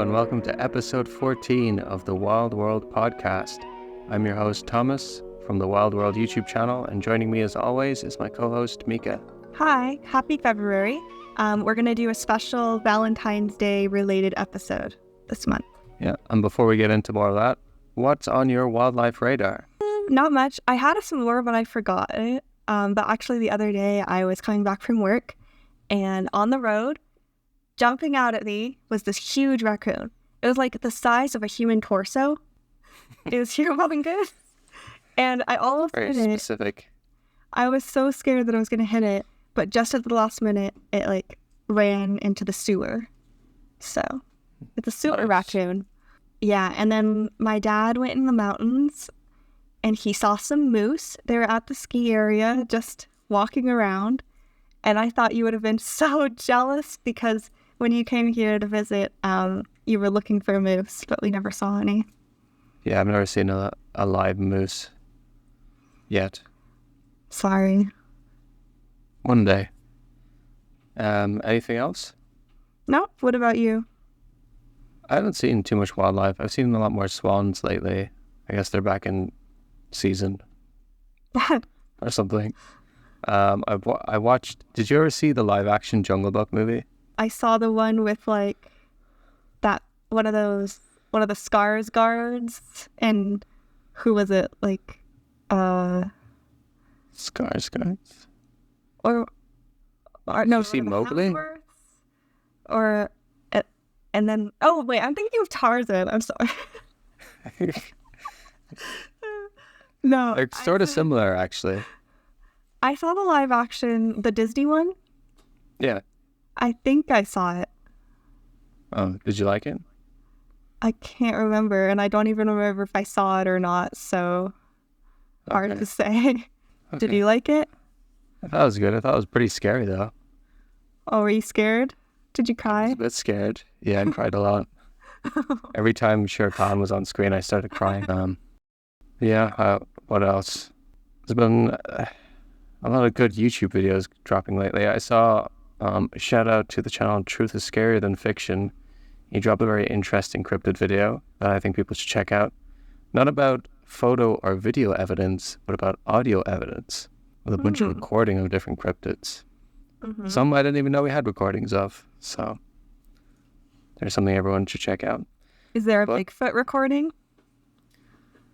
and welcome to episode 14 of the Wild World podcast. I'm your host, Thomas, from the Wild World YouTube channel, and joining me as always is my co-host, Mika. Hi, happy February. We're going to do a special Valentine's Day related episode this month. Yeah, and before we get into more of that, what's on your wildlife radar? Not much. I had some more, but I forgot it. But actually the other day I was coming back from work, and on the road, jumping out at me was this huge raccoon. It was like the size of a human torso. It was humongous. And I almost Very hit it. specific. I was so scared that I was going to hit it, but just at the last minute, it ran into the sewer. So, it's a sewer Nice. raccoon. Yeah, and then my dad went in the mountains, and he saw some moose. They were at the ski area, just walking around. And I thought you would have been so jealous because when you came here to visit, you were looking for moose, but we never saw any. Yeah, I've never seen a live moose yet. Sorry. One day. Anything else? No? What about you? I haven't seen too much wildlife. I've seen a lot more swans lately. I guess they're back in season or something. I watched. Did you ever see the live action Jungle Book movie? I saw the one with one of the Scars guards, and who was it? Scars. Or no, Did you see the Mowgli? Hemsworths? Or and then wait, I'm thinking of Tarzan. I'm sorry. No, They're sort of similar, actually. I saw the live action, the Disney one. Yeah. I think I saw it. Oh, did you like it? I can't remember, and I don't even remember if I saw it or not, so hard Okay. to say. Did Okay. you like it? I thought it was good. I thought it was pretty scary, though. Oh, were you scared? Did you I was cry? a bit scared. Yeah, I cried a lot. Every time Shere Khan was on screen, I started crying. What else? There's been a lot of good YouTube videos dropping lately. I saw a shout out to the channel Truth is Scarier Than Fiction. He dropped a very interesting cryptid video that I think people should check out. Not about photo or video evidence, but about audio evidence with a bunch of recording of different cryptids. Mhm. Some I didn't even know we had recordings of. So there's something everyone should check out. Is there a But- Bigfoot recording?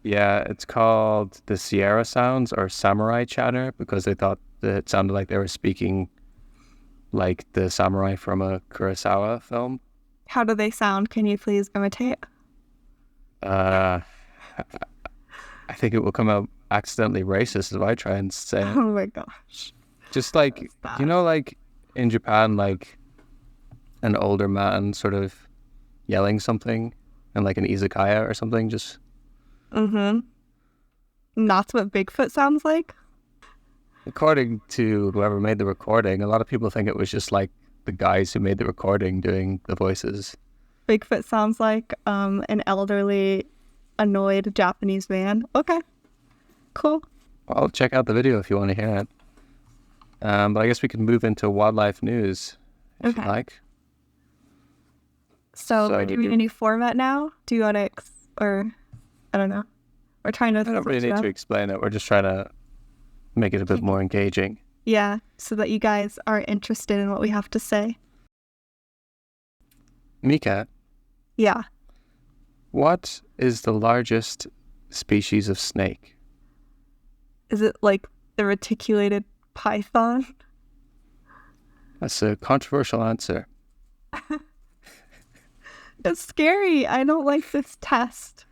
Yeah, it's called the Sierra Sounds or Samurai Chatter because they thought that it sounded like they were speaking like the samurai from a Kurosawa film. How do they sound? Can you please imitate? I think it will come out accidentally racist if I try and say it. Oh my gosh. Just like, Stop. you know, like in Japan, like an older man sort of yelling something and like an izakaya or something, just... Mm-hmm. And that's what Bigfoot sounds like? According to whoever made the recording, a lot of people think it was just like the guys who made the recording doing the voices. Bigfoot sounds like an elderly, annoyed Japanese man. Okay. Cool. Well, check out the video if you want to hear it. But I guess we can move into wildlife news, if you Okay. like. So So we're doing a new format now? Do you want to, or I don't know. We're trying to I don't really switch it need to up. explain it. We're just trying to make it a bit more engaging. Yeah, so that you guys are interested in what we have to say. Mika, Yeah. what is the largest species of snake? Is it like the reticulated python? That's a controversial answer. It's scary. I don't like this test.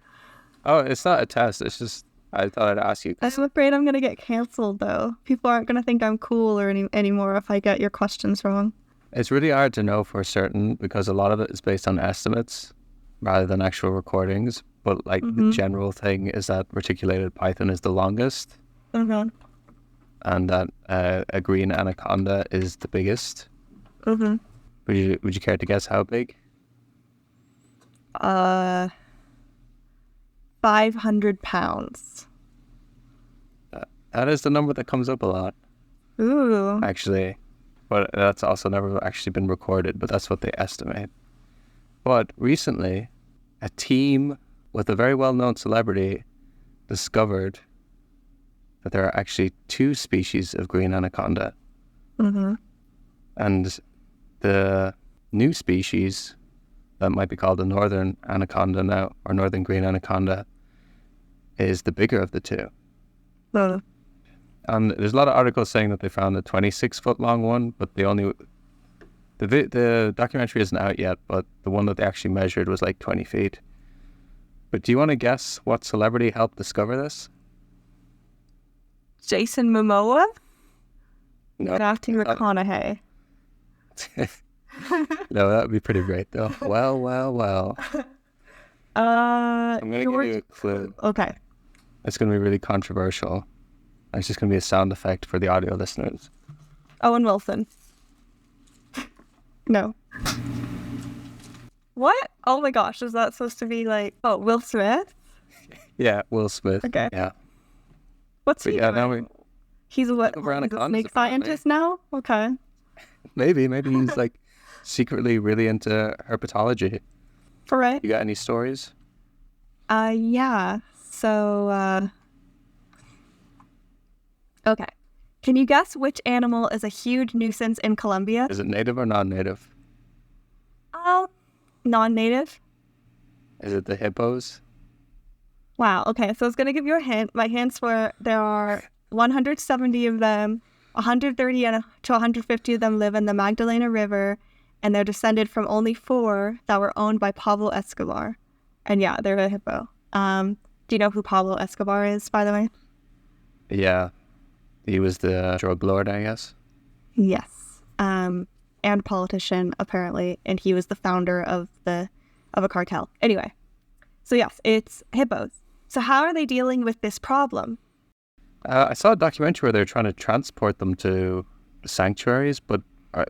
Oh, it's not a test. It's just, I thought I'd ask you. I'm afraid I'm going to get canceled, though. People aren't going to think I'm cool or anymore if I get your questions wrong. It's really hard to know for certain because a lot of it is based on estimates rather than actual recordings. But like the general thing is that reticulated python is the longest Mm-hmm. and that a green anaconda is the biggest. Mm-hmm. Would you care to guess how big? 500 pounds. That is the number that comes up a lot, Ooh. actually. But that's also never actually been recorded, but that's what they estimate. But recently, a team with a very well-known celebrity discovered that there are actually 2 species of green anaconda. Mm-hmm. And the new species that might be called the northern anaconda now, or northern green anaconda, is the bigger of the 2. And there's a lot of articles saying that they found a 26-foot long one, but the documentary isn't out yet, but the one that they actually measured was like 20 feet. But do you want to guess what celebrity helped discover this? Jason Momoa? No. Matthew McConaughey. No, that would be pretty great, though. Well. I'm going to give you a clue. Okay. It's going to be really controversial. It's just going to be a sound effect for the audio listeners. Owen Wilson. No. What? Oh my gosh, is that supposed to be like... Oh, Will Smith? Yeah, Will Smith. Okay. Yeah. What's he doing? Now He's a snake scientist now? Okay. Maybe he's like secretly really into herpetology. Right. You got any stories? Yeah. So, okay. Can you guess which animal is a huge nuisance in Colombia? Is it native or non-native? Non-native. Is it the hippos? Wow. Okay. So I was going to give you a hint. My hints were there are 170 of them, 130 to 150 of them live in the Magdalena River, and they're descended from only 4 that were owned by Pablo Escobar. And yeah, they're a hippo. Do you know who Pablo Escobar is, by the way? Yeah. He was the drug lord, I guess. Yes. And politician, apparently. And he was the founder of a cartel. Anyway. So yes, it's hippos. So how are they dealing with this problem? I saw a documentary where they're trying to transport them to sanctuaries, but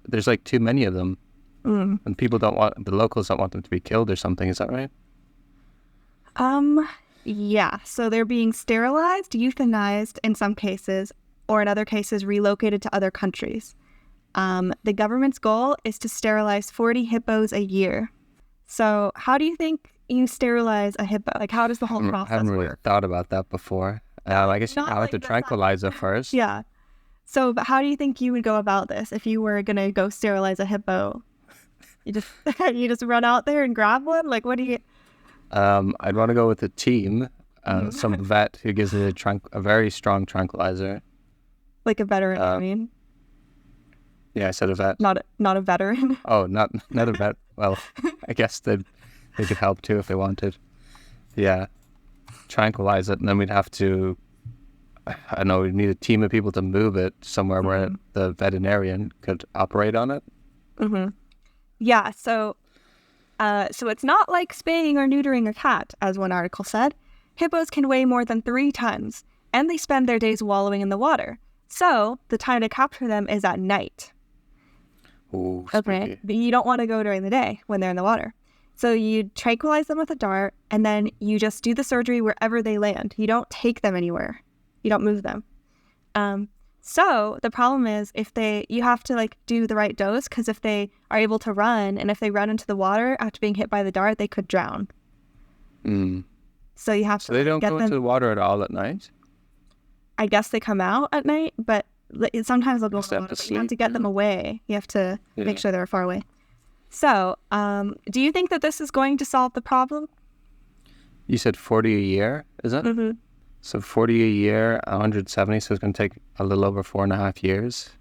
there's like too many of them. And the locals don't want them to be killed or something. Is that right? Yeah. So they're being sterilized, euthanized in some cases, or in other cases relocated to other countries. The government's goal is to sterilize 40 hippos a year. So how do you think you sterilize a hippo? Like, how does the whole process I haven't really thought about that before. I guess you have to tranquilize it first. Yeah. So, but how do you think you would go about this if you were gonna go sterilize a hippo? You just run out there and grab one? Like, what do you? I'd want to go with a team, some vet who gives it a very strong tranquilizer. Like a veteran, I mean. Yeah, I said a vet. Not a veteran. Oh, not a vet. Well, I guess they could help too if they wanted. Yeah, tranquilize it, and then we'd have to. I don't know. We'd need a team of people to move it somewhere where the veterinarian could operate on it. Mm-hmm. Yeah. So it's not like spaying or neutering a cat, as one article said. Hippos can weigh more than 3 tons, and they spend their days wallowing in the water. So the time to capture them is at night. Ooh, okay. But you don't want to go during the day when they're in the water. So you tranquilize them with a dart, and then you just do the surgery wherever they land. You don't take them anywhere. You don't move them. So the problem is you have to like do the right dose, because if they are able to run, and if they run into the water after being hit by the dart, they could drown. So you have to. So they don't go into the water at all at night? I guess they come out at night, but sometimes they'll go in the water. But you have to get them away. You have to make sure they're far away. So, do you think that this is going to solve the problem? You said 40 a year, is it? Mm-hmm. So 40 a year, 170, so it's going to take a little over 4.5 years.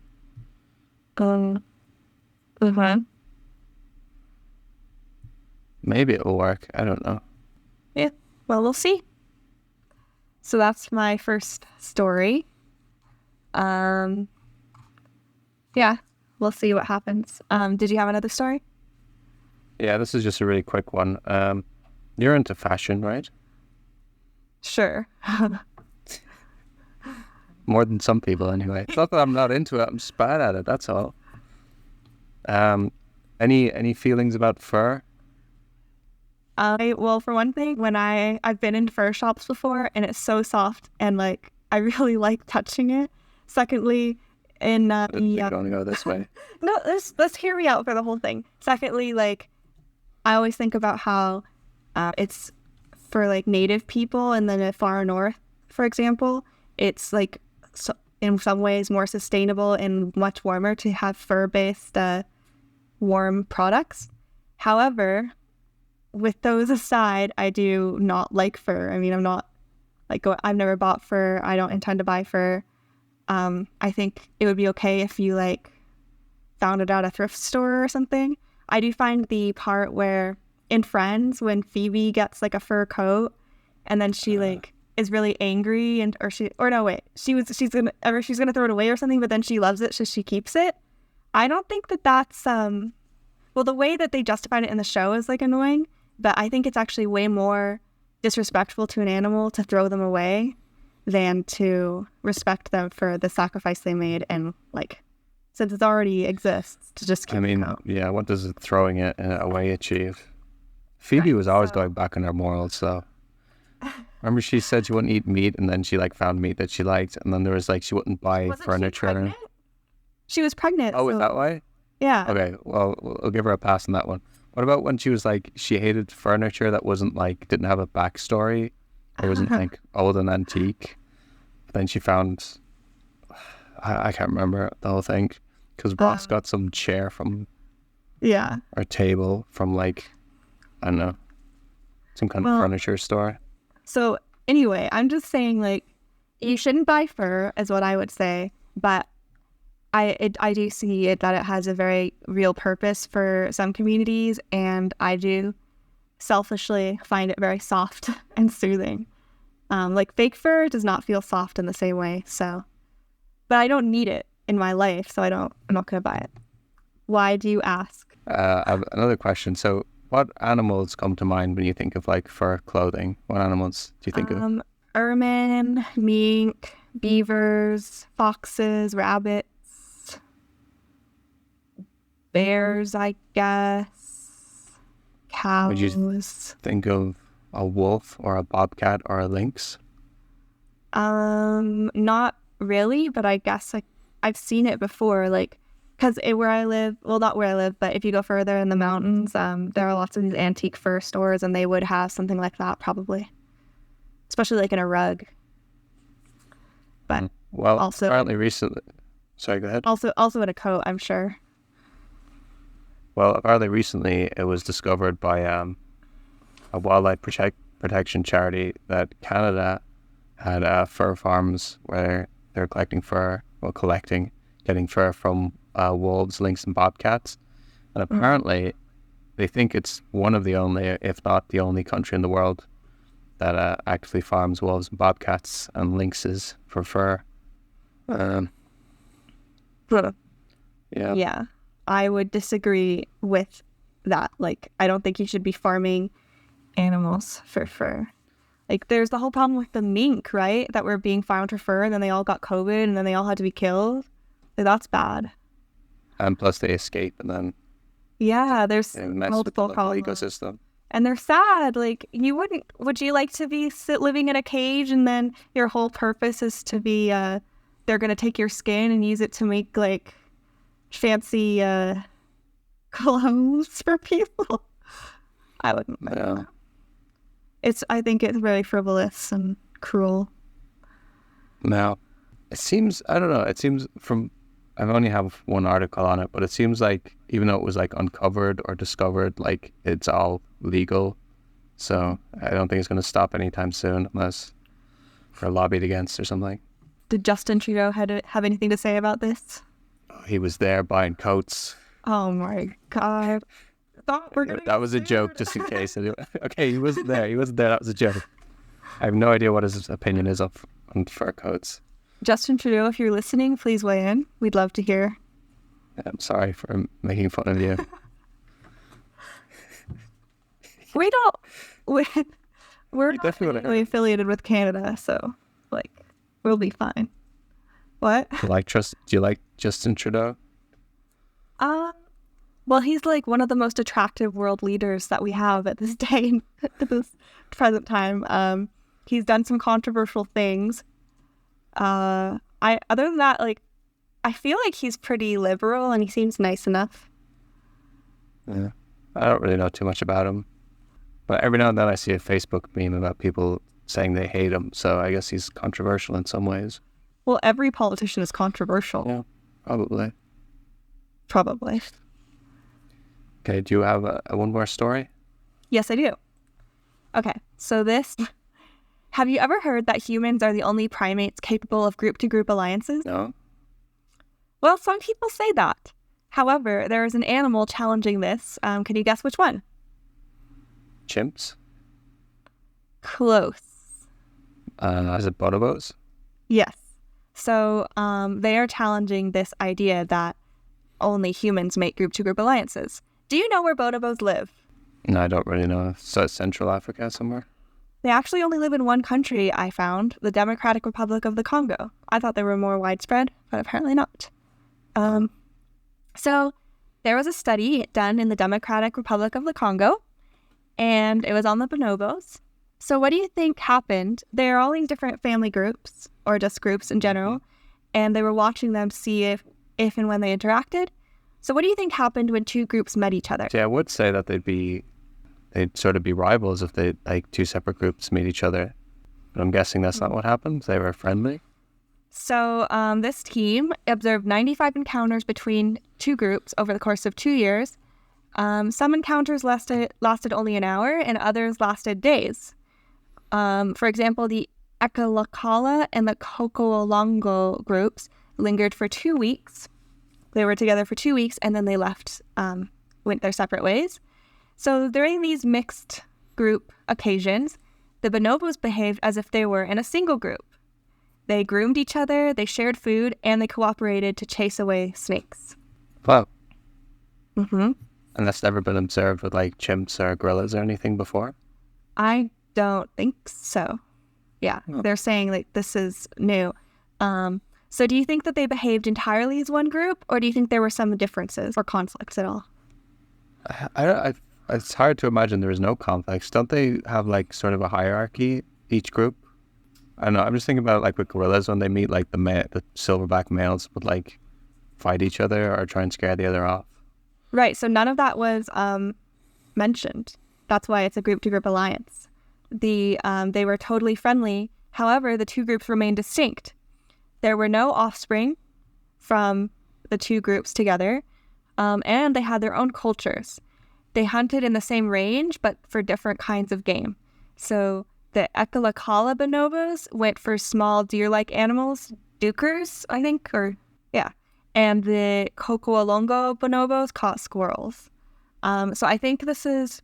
Maybe it will work. I don't know. Yeah, well, we'll see. So that's my first story. Yeah, we'll see what happens. Did you have another story? Yeah, this is just a really quick one. You're into fashion, right? Sure. More than some people, anyway. It's not that I'm not into it. I'm just bad at it. That's all. Any feelings about fur? Well, for one thing, when I've been in fur shops before, and it's so soft, and like I really like touching it. Secondly, in You're going to go this way. No, let's hear me out for the whole thing. Secondly, like I always think about how it's for like native people, and then the far north, for example, it's like in some ways more sustainable and much warmer to have fur-based warm products. However, with those aside, I do not like fur. I mean, I'm not like I've never bought fur. I don't intend to buy fur. I think it would be okay if you like found it at a thrift store or something. I do find the part where in Friends, when Phoebe gets like a fur coat and then she like is really angry she's gonna throw it away or something, but then she loves it so she keeps it. I don't think that's well, the way that they justified it in the show is like annoying, but I think it's actually way more disrespectful to an animal to throw them away than to respect them for the sacrifice they made, and like since it already exists to just keep it out. Yeah, what does throwing it away achieve? Phoebe was always going back on her morals, so remember she said she wouldn't eat meat, and then she like found meat that she liked, and then there was like she wouldn't buy furniture. She was pregnant. Oh, is that why? Yeah. Okay, well, we'll give her a pass on that one. What about when she was like, she hated furniture that wasn't like, didn't have a backstory, or wasn't like old and antique? Then she found, I can't remember the whole thing, because Ross got some chair from, or table from like, I don't know, some kind of furniture store. So anyway, I'm just saying like, you shouldn't buy fur is what I would say, but I do see it that it has a very real purpose for some communities, and I do selfishly find it very soft and soothing. Like fake fur does not feel soft in the same way, so, but I don't need it in my life, so I'm not gonna buy it. Why do you ask? I have another question. So what animals come to mind when you think of like fur clothing? What animals do you think of? Ermine, mink, beavers, foxes, rabbits, bears, I guess, cows. Would you think of a wolf or a bobcat or a lynx? Not really, but I guess I've seen it before, like, because where I live, well, not where I live, but if you go further in the mountains, there are lots of these antique fur stores, and they would have something like that probably, especially like in a rug. But well, also apparently recently, sorry, go ahead. Also in a coat, I'm sure. Well, apparently recently it was discovered by a wildlife protection charity that Canada had fur farms where they're getting fur from wolves, lynx, and bobcats. And apparently they think it's one of the only, if not the only country in the world that actively farms wolves and bobcats and lynxes for fur. Yeah, I would disagree with that. Like, I don't think you should be farming animals for fur. Like, there's the whole problem with the mink, right? That were being farmed for fur, and then they all got COVID, and then they all had to be killed. Like, that's bad. And plus they escape, and then there's multiple with the whole ecosystem. And they're sad. Like, would you like to be living in a cage, and then your whole purpose is to be, they're going to take your skin and use it to make, like, fancy clothes for people? I wouldn't like that. I think it's very frivolous and cruel. Now, it seems from, I only have one article on it, but it seems like even though it was like uncovered or discovered, like it's all legal. So I don't think it's going to stop anytime soon unless we're lobbied against or something. Did Justin Trudeau have anything to say about this? Oh, he was there buying coats. Oh my God. That was a joke, just in case. Okay, he wasn't there. That was a joke. I have no idea what his opinion is on fur coats. Justin Trudeau, if you're listening, please weigh in. We'd love to hear. I'm sorry for making fun of you. We're not really affiliated with Canada, so like we'll be fine. What? Do you like Justin Trudeau? Well, he's like one of the most attractive world leaders that we have at this day, at this present time. He's done some controversial things. Other than that, like, I feel like he's pretty liberal and he seems nice enough. Yeah. I don't really know too much about him. But every now and then I see a Facebook meme about people saying they hate him. So I guess he's controversial in some ways. Well, every politician is controversial. Yeah, probably. Probably. Okay, do you have one more story? Yes, I do. Okay, so have you ever heard that humans are the only primates capable of group-to-group alliances? No? Well, some people say that. However, there is an animal challenging this. Can you guess which one? Chimps? Close. Is it bonobos? Yes. So they are challenging this idea that only humans make group-to-group alliances. Do you know where bonobos live? No, I don't really know. So it's Central Africa somewhere? They actually only live in one country, I found, the Democratic Republic of the Congo. I thought they were more widespread, but apparently not. So there was a study done in the Democratic Republic of the Congo, and it was on the bonobos. So what do you think happened? There are all these different family groups, or just groups in general, and they were watching them see if and when they interacted. So what do you think happened when two groups met each other? See, I would say that they'd sort of be rivals if they two separate groups meet each other. But I'm guessing that's not what happened. They were friendly. So this team observed 95 encounters between two groups over the course of 2 years. Some encounters lasted only an hour, and others lasted days. For example, the Ekalakala and the Kokoolongo groups lingered for 2 weeks. They were together for 2 weeks, and then they left, went their separate ways. So during these mixed group occasions, the bonobos behaved as if they were in a single group. They groomed each other, they shared food, and they cooperated to chase away snakes. Wow. Mm-hmm. And that's never been observed with like chimps or gorillas or anything before? I don't think so. Yeah, Oh. They're saying like this is new. So do you think that they behaved entirely as one group, or do you think there were some differences or conflicts at all? It's hard to imagine there is no conflicts. Don't they have like sort of a hierarchy, each group? I don't know. I'm just thinking about like with gorillas when they meet, like the silverback males would like fight each other or try and scare the other off. Right, so none of that was mentioned. That's why it's a group-to-group alliance. They were totally friendly. However, the two groups remained distinct. There were no offspring from the two groups together, and they had their own cultures. They hunted in the same range, but for different kinds of game. So the Ekalakala bonobos went for small deer-like animals, dukers, I think, and the Kokoolongo bonobos caught squirrels. So I think this is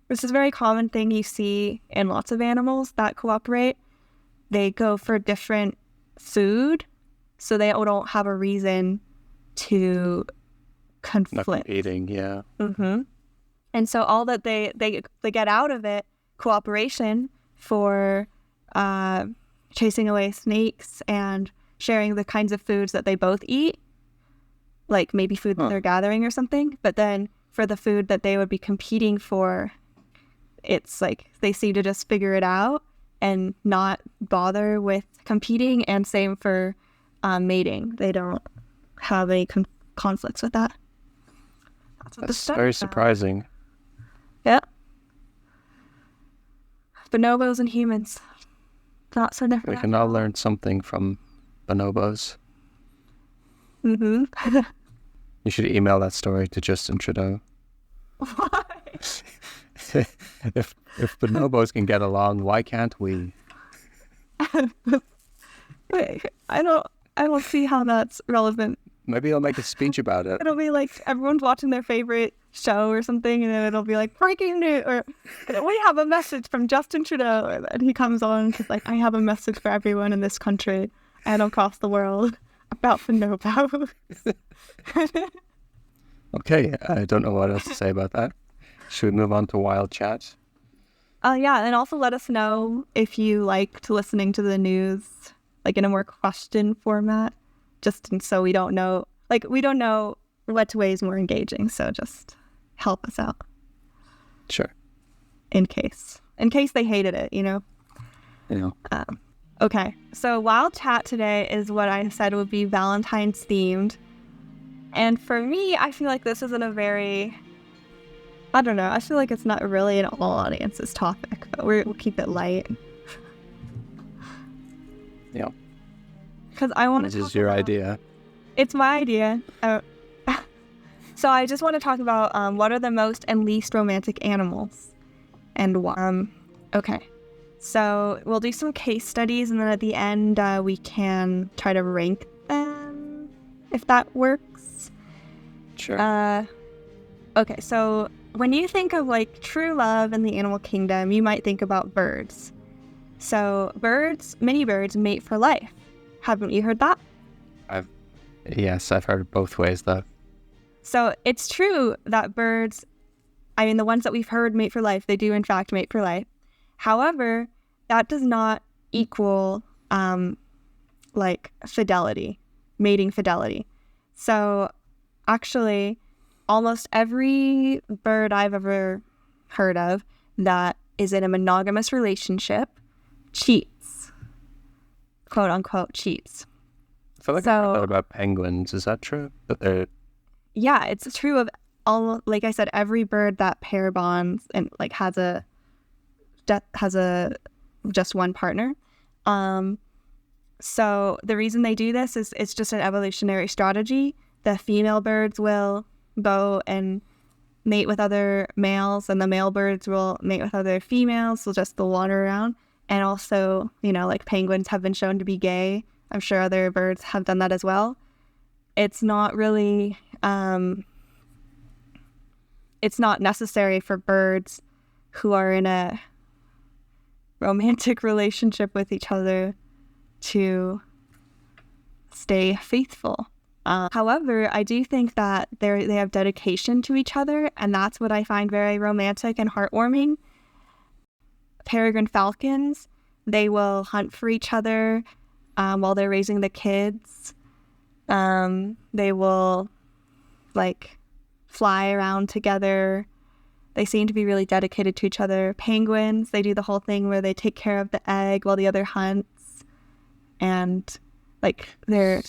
a very common thing you see in lots of animals that cooperate. They go for different food, so they don't have a reason to conflict. Not competing, yeah. Mm-hmm. And so all that they get out of it, cooperation for chasing away snakes and sharing the kinds of foods that they both eat, like maybe food that they're gathering or something. But then for the food that they would be competing for, it's like they seem to just figure it out and not bother with competing. And same for mating. They don't have any conflicts with that. That's very surprising. Yeah. Bonobos and humans. Not so different. We can all learn something from bonobos. Mm-hmm. You should email that story to Justin Trudeau. Why? If bonobos can get along, why can't we? Wait, I don't see how that's relevant. Maybe he'll make a speech about it. It'll be like everyone's watching their favorite show or something, and then it'll be like breaking news, or we have a message from Justin Trudeau, and he comes on because like I have a message for everyone in this country and across the world about bonobos. Okay, I don't know what else to say about that. Should we move on to wild chat? Yeah, and also let us know if you liked listening to the news like in a more question format, so we don't know what way is more engaging, so just help us out. Sure. In case they hated it, you know? Okay, so wild chat today is what I said would be Valentine's themed. And for me, I feel like this isn't a very I don't know. I feel like it's not really an all audiences topic, but we'll keep it light. Yeah. Because I want to. This is your idea. It's my idea. So I just want to talk about what are the most and least romantic animals, and why. Okay. So we'll do some case studies, and then at the end we can try to rank them, if that works. Sure. Okay. So when you think of like true love in the animal kingdom, you might think about birds. So many birds mate for life. Haven't you heard that? Yes, I've heard it both ways though. So it's true that birds, I mean, the ones that we've heard mate for life, they do in fact mate for life. However, that does not equal like fidelity, mating fidelity. So actually, almost every bird I've ever heard of that is in a monogamous relationship cheats, quote unquote cheats. I feel like I've heard about penguins. Is that true? That they're... Yeah, it's true of all, like I said, every bird that pair bonds and like has a just one partner. So the reason they do this is it's just an evolutionary strategy. The female birds will go and mate with other males, and the male birds will mate with other females. So just they'll wander around. And also, like penguins have been shown to be gay. I'm sure other birds have done that as well. It's not really, it's not necessary for birds who are in a romantic relationship with each other to stay faithful. However, I do think that they have dedication to each other, and that's what I find very romantic and heartwarming. Peregrine falcons, they will hunt for each other while they're raising the kids. They will like fly around together. They seem to be really dedicated to each other. Penguins, they do the whole thing where they take care of the egg while the other hunts, and like they're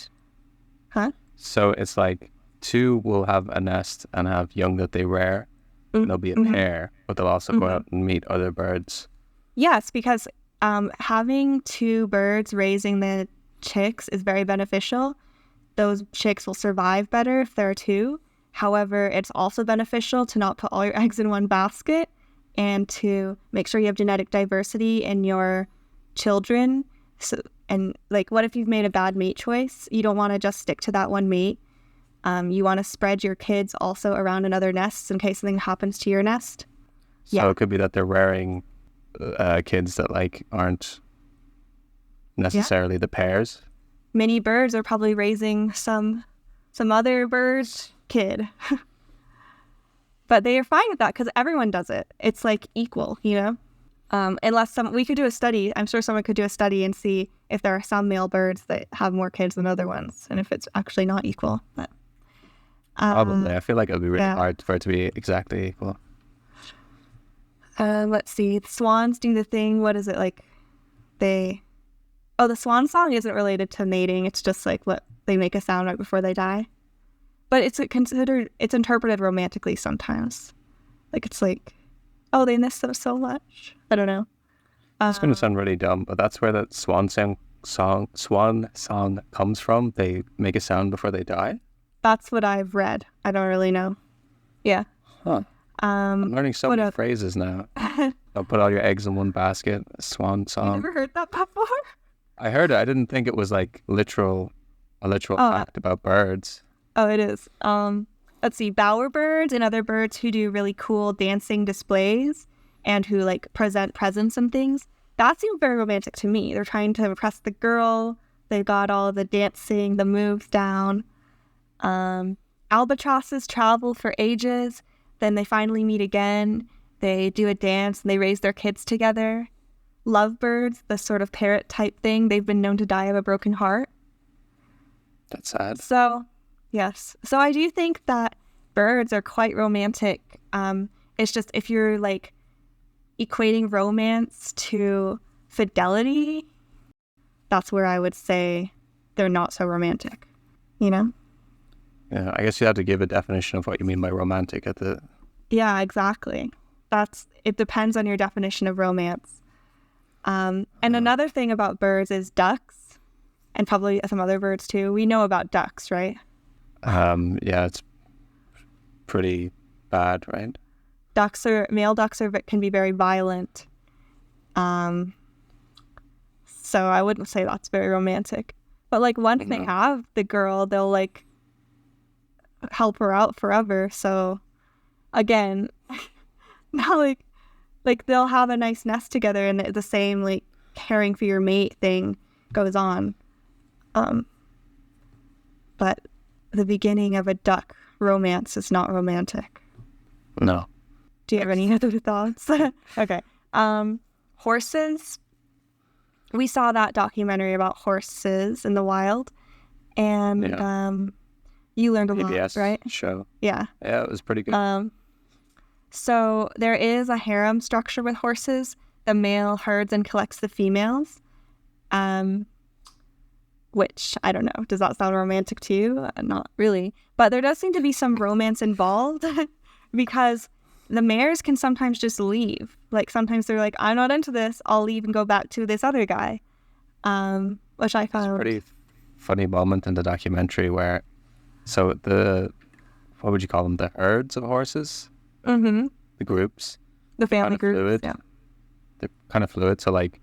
So it's like two will have a nest and have young that they rear. Mm-hmm. They'll be a pair, but they'll also go out and meet other birds. Yes, because having two birds raising the chicks is very beneficial. Those chicks will survive better if there are two. However, it's also beneficial to not put all your eggs in one basket and to make sure you have genetic diversity in your children. So, and like, what if you've made a bad mate choice? You don't want to just stick to that one mate. You want to spread your kids also around in other nests in case something happens to your nest. So it could be that they're rearing kids that like aren't necessarily the pairs. Many birds are probably raising some other bird's kid. But they are fine with that because everyone does it. It's like equal, unless we could do a study. I'm sure someone could do a study and see if there are some male birds that have more kids than other ones, and if it's actually not equal. But probably, I feel like it would be really hard for it to be exactly equal. Let's see. The swans do the thing. What is it like? The swan song isn't related to mating. It's just like they make a sound right before they die. But it's interpreted romantically sometimes. Like it's like, oh, they miss them so much. I don't know. It's going to sound really dumb, but that's where the swan song comes from. They make a sound before they die. That's what I've read. I don't really know. Yeah. Huh. I'm learning so many phrases now. Don't put all your eggs in one basket. A swan song. You never heard that before? I heard it. I didn't think it was like a literal fact about birds. Oh, it is. Let's see. Bowerbirds and other birds who do really cool dancing displays and who like present presents and things. That seems very romantic to me. They're trying to impress the girl. They got all the dancing, the moves down. Albatrosses travel for ages. Then they finally meet again. They do a dance and they raise their kids together. Lovebirds, the sort of parrot type thing, they've been known to die of a broken heart. That's sad. So, yes. So I do think that birds are quite romantic. It's just if you're like equating romance to fidelity, that's where I would say they're not so romantic, Yeah, I guess you have to give a definition of what you mean by romantic at the Yeah, exactly. It depends on your definition of romance. And another thing about birds is ducks, and probably some other birds too. We know about ducks, right? Yeah, it's pretty bad, right? Male ducks can be very violent. So I wouldn't say that's very romantic. But like once they have the girl, they'll like help her out forever. So again, now like they'll have a nice nest together, and the same like caring for your mate thing goes on. But the beginning of a duck romance is not romantic. No. Do you have any other thoughts? Okay. Horses. We saw that documentary about horses in the wild, and you learned a PBS lot, right? show. Yeah. Yeah, it was pretty good. So there is a harem structure with horses. The male herds and collects the females. Which, I don't know, does that sound romantic to you? Not really. But there does seem to be some romance involved because the mares can sometimes just leave. Like, sometimes they're like, I'm not into this. I'll leave and go back to this other guy. Which I found... It's a pretty funny moment in the documentary where, so what would you call them? The herds of horses? Mm-hmm. The groups? The family groups, fluid. yeah. They're kind of fluid, so like,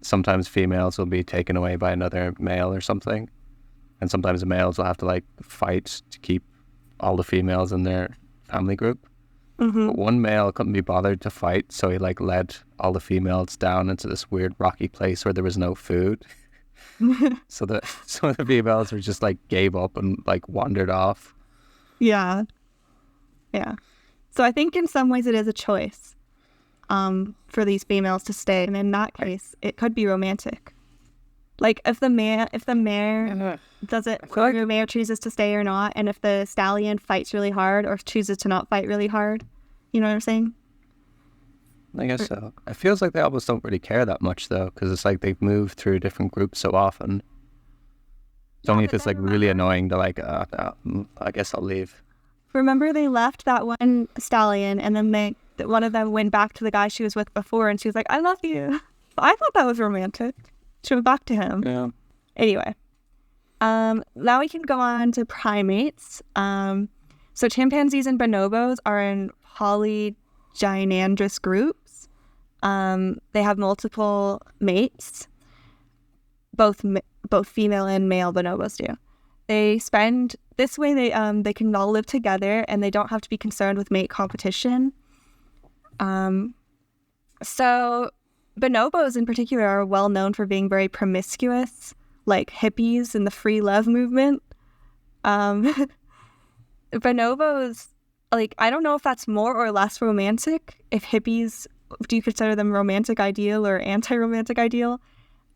sometimes females will be taken away by another male or something, and sometimes the males will have to like fight to keep all the females in their family group. But one male couldn't be bothered to fight, so he like led all the females down into this weird rocky place where there was no food. So some of the females were just like gave up and like wandered off. Yeah. So I think in some ways it is a choice for these females to stay, and in that case it could be romantic. Like if the mare the mare chooses to stay or not, and if the stallion fights really hard or chooses to not fight really hard, you know what I'm saying? I guess so. It feels like they almost don't really care that much though, because it's like they've moved through different groups so often. It's only if it's like really annoying, they're like, no, I guess I'll leave. Remember they left that one stallion, and then one of them went back to the guy she was with before, and she was like, I love you. I thought that was romantic. She went back to him. Yeah. Anyway, now we can go on to primates. So chimpanzees and bonobos are in polygynandrous groups. They have multiple mates. Both female and male bonobos do. They spend this way. They can all live together, and they don't have to be concerned with mate competition. So bonobos in particular are well known for being very promiscuous, like hippies in the free love movement. Bonobos, like, I don't know if that's more or less romantic. If hippies, do you consider them romantic ideal or anti-romantic ideal?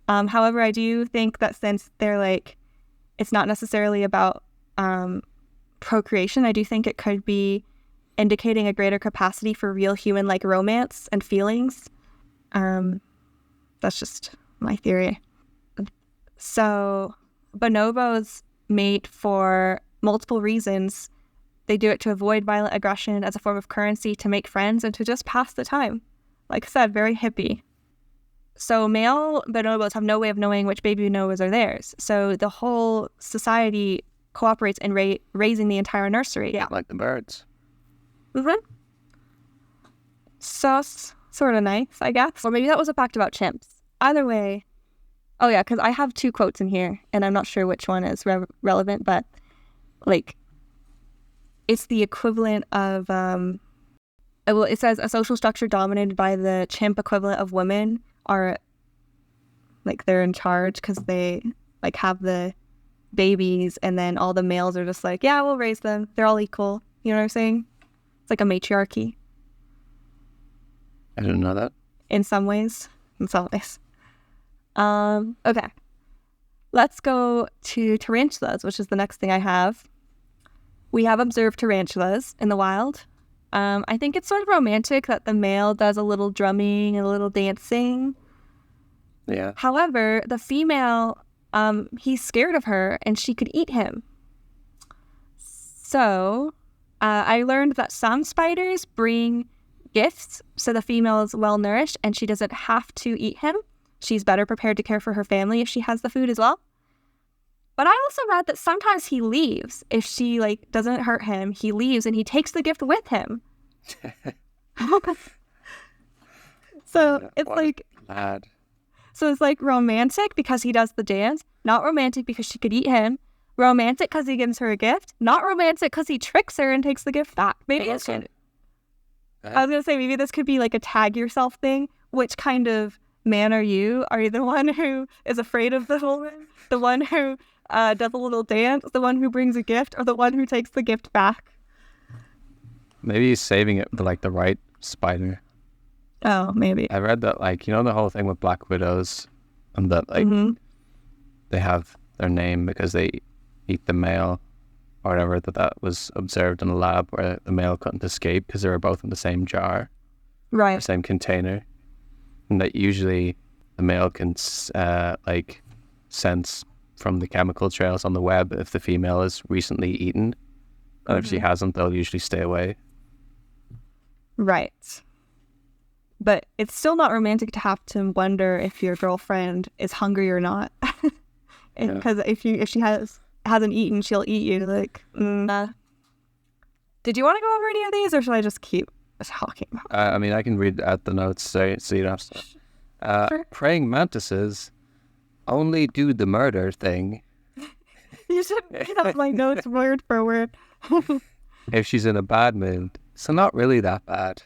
However, I do think that since they're like, it's not necessarily about procreation, I do think it could be indicating a greater capacity for real human-like romance and feelings. That's just my theory. So bonobos mate for multiple reasons. They do it to avoid violent aggression, as a form of currency, to make friends, and to just pass the time. Like I said, very hippie. So male bonobos have no way of knowing which baby bonobos are theirs. So the whole society cooperates in raising the entire nursery. Yeah, like the birds. So sort of nice, I guess. Or maybe that was a fact about chimps. Either way. Oh yeah, because I have 2 quotes in here, and I'm not sure which one is relevant, but like, it's the equivalent of, it says a social structure dominated by the chimp equivalent of women are, like, they're in charge because they, like, have the babies, and then all the males are just like, yeah, we'll raise them. They're all equal. You know what I'm saying? It's like a matriarchy. I didn't know that. In some ways. Okay. Let's go to tarantulas, which is the next thing I have. We have observed tarantulas in the wild. I think it's sort of romantic that the male does a little drumming and a little dancing. Yeah. However, the female, he's scared of her and she could eat him. So, I learned that some spiders bring gifts, so the female is well nourished and she doesn't have to eat him. She's better prepared to care for her family if she has the food as well. But I also read that sometimes he leaves. If she doesn't hurt him, he leaves and he takes the gift with him. So it's lad. So it's romantic because he does the dance, not romantic because she could eat him. Romantic because he gives her a gift, not romantic because he tricks her and takes the gift back. Maybe it's good. I was gonna say maybe this could be a tag yourself thing. Which kind of man are you? Are you the one who is afraid of the woman, the one who does a little dance, the one who brings a gift, or the one who takes the gift back? Maybe he's saving it for the right spider. Oh, maybe. I read that the whole thing with black widows, and that they have their name because they eat the male or whatever, that was observed in a lab where the male couldn't escape because they were both in the same jar, right, the same container, and that usually the male can sense from the chemical trails on the web if the female is recently eaten, and if she hasn't, they'll usually stay away. Right. But it's still not romantic to have to wonder if your girlfriend is hungry or not. Because if she hasn't eaten, she'll eat you. Did you want to go over any of these, or should I just keep talking about it? I mean, I can read out the notes so you don't have to. Sure. Praying mantises only do the murder thing. You should read out my notes word for word. If she's in a bad mood, so not really that bad.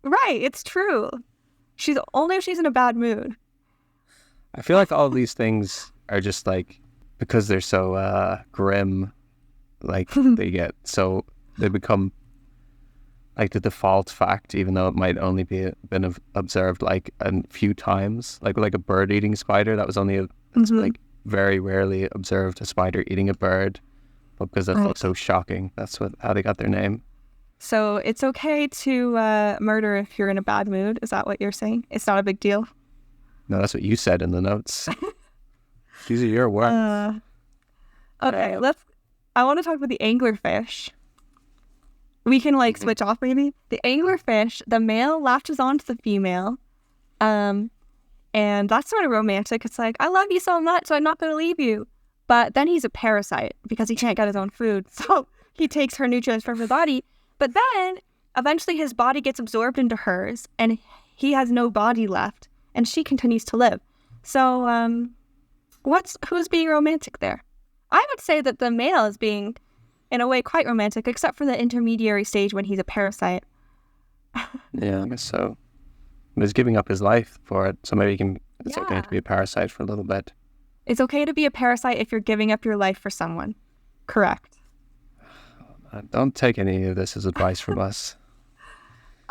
Right, it's true. She's only if she's in a bad mood. I feel like all these things are just because they're so grim, they become the default fact, even though it might only been observed a few times, like a bird eating spider. That was only very rarely observed a spider eating a bird, but because that's so shocking, that's how they got their name. So it's okay to murder if you're in a bad mood. Is that what you're saying? It's not a big deal? No, that's what you said in the notes. These are your words. Okay, I want to talk about the anglerfish. We can switch off maybe. The anglerfish, the male latches onto the female. And that's sort of romantic. It's I love you so much, so I'm not going to leave you. But then he's a parasite because he can't get his own food. So he takes her nutrients from her body. But then eventually his body gets absorbed into hers and he has no body left and she continues to live. So who's being romantic there? I would say that the male is being, in a way, quite romantic, except for the intermediary stage when he's a parasite. Yeah, I guess so. But he's giving up his life for it, so maybe it's okay to be a parasite for a little bit. It's okay to be a parasite if you're giving up your life for someone. Correct. Don't take any of this as advice from us.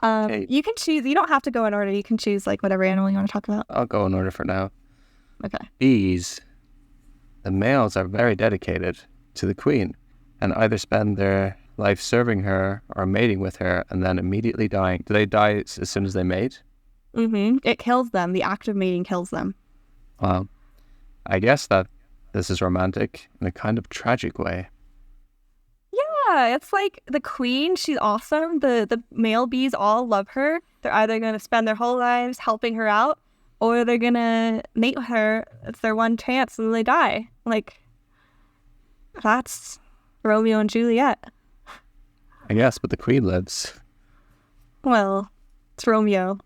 Okay. You can choose. You don't have to go in order. You can choose whatever animal you want to talk about. I'll go in order for now. Okay. Bees. The males are very dedicated to the queen and either spend their life serving her or mating with her and then immediately dying. Do they die as soon as they mate? Mm-hmm. It kills them. The act of mating kills them. Wow. I guess that this is romantic in a kind of tragic way. Yeah, it's the queen. She's awesome. The male bees all love her. They're either going to spend their whole lives helping her out or they're going to mate with her. It's their one chance and then they die. That's Romeo and Juliet. I guess, but the queen lives. Well, it's Romeo.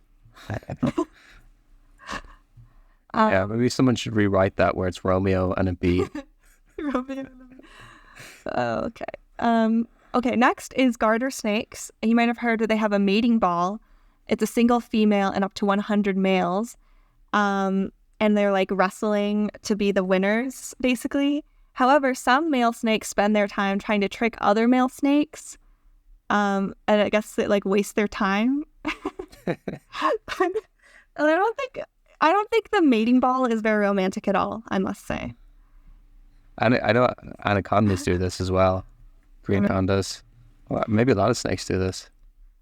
Yeah, maybe someone should rewrite that where it's Romeo and a bee. Romeo and a bee. Okay. Okay, next is garter snakes. You might have heard that they have a mating ball. It's a single female and up to 100 males. And they're wrestling to be the winners, basically. However, some male snakes spend their time trying to trick other male snakes. And I guess it waste their time. And I don't think the mating ball is very romantic at all, I must say. I know anacondas do this as well. Green anacondas. Well, maybe a lot of snakes do this.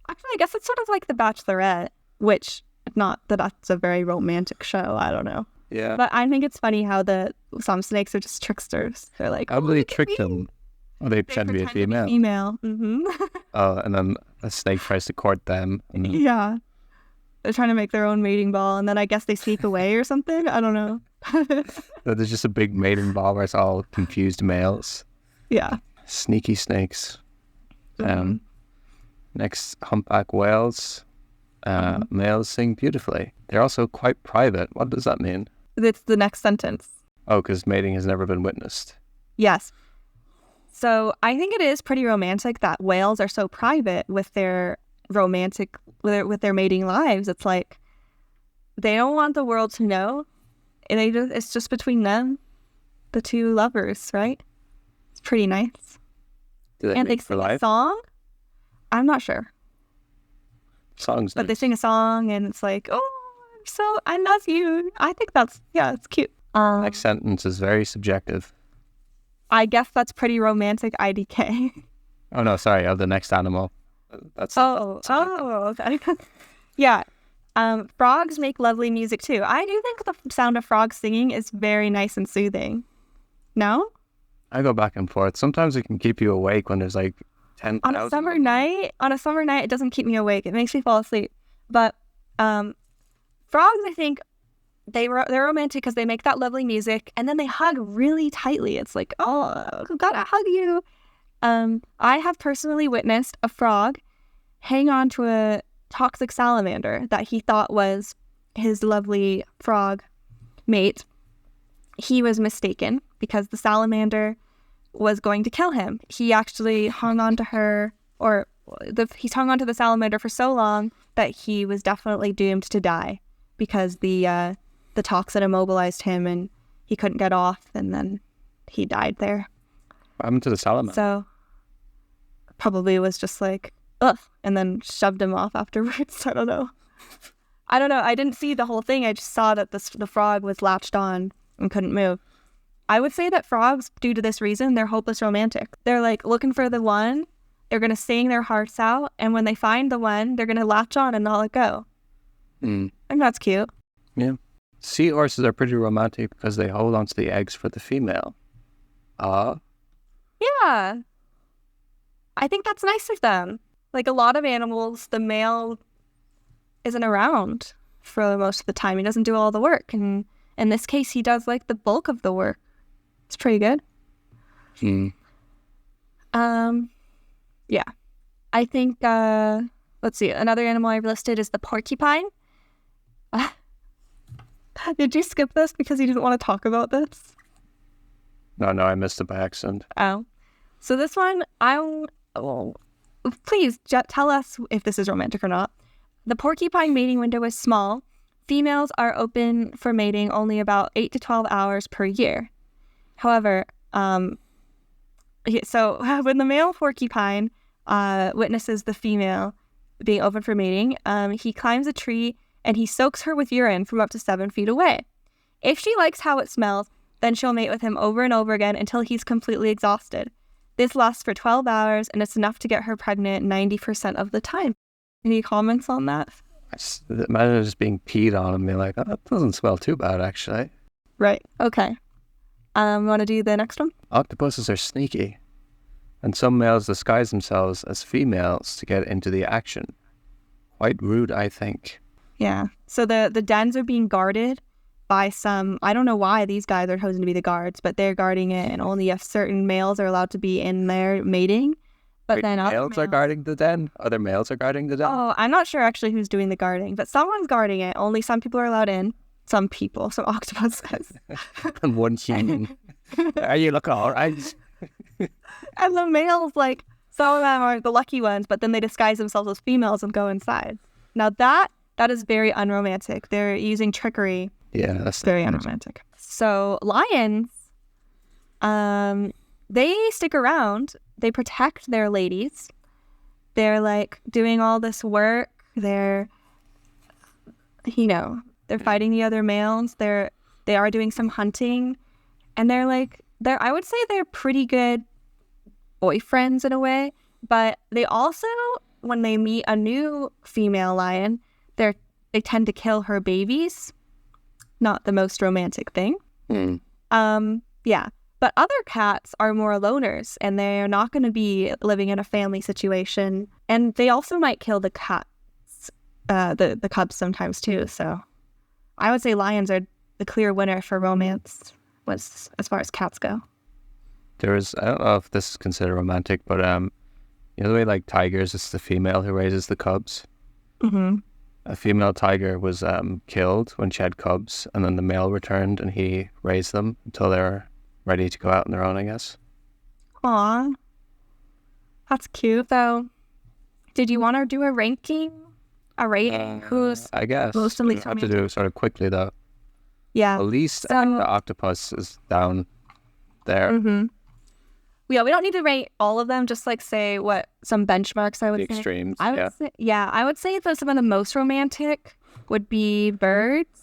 Actually, I guess it's sort of like The Bachelorette, which, not that that's a very romantic show, I don't know. Yeah. But I think it's funny how some snakes are just tricksters. They're how do they trick them? Oh, they pretend to be a female. Female. Mm-hmm. Oh, and then a snake tries to court them. And then... Yeah. They're trying to make their own mating ball, and then I guess they sneak away or something. I don't know. There's just a big mating ball where it's all confused males. Yeah. Sneaky snakes. Next, humpback whales. Males sing beautifully. They're also quite private. What does that mean? It's the next sentence. Oh, because mating has never been witnessed. Yes. So I think it is pretty romantic that whales are so private with their with their mating lives. It's like they don't want the world to know. And it's just between them, the two lovers, right? It's pretty nice. Do they and mate they for sing a life? song. I'm not sure. Songs. But Nice. they sing a song and it's like, oh, I love you. I think it's cute. Next sentence is very subjective. I guess that's pretty romantic IDK. Oh no, sorry. Of the next animal. That's Okay. Yeah. Frogs make lovely music too. I do think the sound of frogs singing is very nice and soothing. No? I go back and forth. Sometimes it can keep you awake when there's like 10,000. On a summer night, it doesn't keep me awake. It makes me fall asleep. But frogs, I think they're romantic because they make that lovely music and then they hug really tightly. It's like, oh, gotta hug you. I have personally witnessed a frog hang on to a toxic salamander that he thought was his lovely frog mate. He was mistaken because the salamander was going to kill him. He actually hung on to her, he's hung on to the salamander for so long that he was definitely doomed to die because the toxin immobilized him and he couldn't get off, and then he died there. What happened to the salamander? So probably was just like, ugh, and then shoved him off afterwards. I don't know. I didn't see the whole thing. I just saw that the frog was latched on and couldn't move. I would say that frogs, due to this reason, they're hopeless romantic. They're like looking for the one. They're going to sing their hearts out. And when they find the one, they're going to latch on and not let go. And that's cute. Yeah. Seahorses are pretty romantic because they hold onto the eggs for the female. Yeah. I think that's nice of them. Like a lot of animals, the male isn't around for most of the time. He doesn't do all the work. And in this case, he does like the bulk of the work. It's pretty good. Yeah. I think, let's see, another animal I've listed is the porcupine. Did you skip this because you didn't want to talk about this? No, I missed it by accident. Oh. So this one, please tell us if this is romantic or not. The porcupine mating window is small. Females are open for mating only about 8 to 12 hours per year. However, so when the male porcupine witnesses the female being open for mating, he climbs a tree and he soaks her with urine from up to 7 feet away. If she likes how it smells, then she'll mate with him over and over again until he's completely exhausted. This lasts for 12 hours and it's enough to get her pregnant 90% of the time. Any comments on that? Imagine just being peed on and being like, oh, that doesn't smell too bad, actually. Right. Okay. Want to do the next one? Octopuses are sneaky, and some males disguise themselves as females to get into the action. Quite rude, I think. Yeah. So the dens are being guarded by some, I don't know why these guys are chosen to be the guards, but they're guarding it, and only if certain males are allowed to be in there mating. But then males are guarding the den? Other males are guarding the den? Oh, I'm not sure actually who's doing the guarding, but someone's guarding it. Only some people are allowed in. Some octopuses. And one human. Are you looking all right? And the males, like, some of them are the lucky ones, but then they disguise themselves as females and go inside. Now that is very unromantic. They're using trickery. Yeah, that's very unromantic. So lions, they stick around. They protect their ladies. They're like doing all this work. They're fighting the other males. They are doing some hunting, and I would say they're pretty good boyfriends in a way. But they also, when they meet a new female lion, they tend to kill her babies. Not the most romantic thing. Yeah. But But other cats are more loners, and they're not going to be living in a family situation. And they also might kill the cats, the cubs sometimes too. So I would say lions are the clear winner for romance as far as cats go. I don't know if this is considered romantic, but you know the way like tigers, it's the female who raises the cubs. Mm-hmm. A female tiger was killed when she had cubs, and then the male returned and he raised them until they were ready to go out on their own, I guess. Aw, that's cute. So, did you want to do a ranking? A rating? Who's I guess. most We have to do it sort of quickly though. Yeah. At least I think the octopus is down there. Mm-hmm. Yeah, we don't need to rate all of them. Just like say what some benchmarks I would The say. extremes. I would say that some of the most romantic would be birds.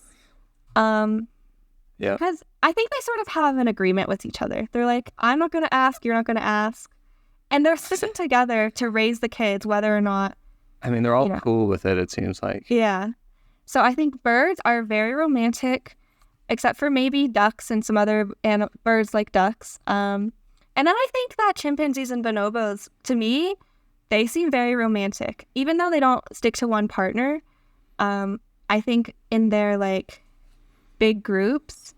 Yeah. Because I think they sort of have an agreement with each other. They're like, I'm not going to ask, you're not going to ask. And they're sticking together to raise the kids, whether or not. I mean, they're all cool with it seems like. Yeah. So I think birds are very romantic, except for maybe ducks and some other birds like ducks. And then I think that chimpanzees and bonobos, to me, they seem very romantic. Even though they don't stick to one partner, I think in their like big groups,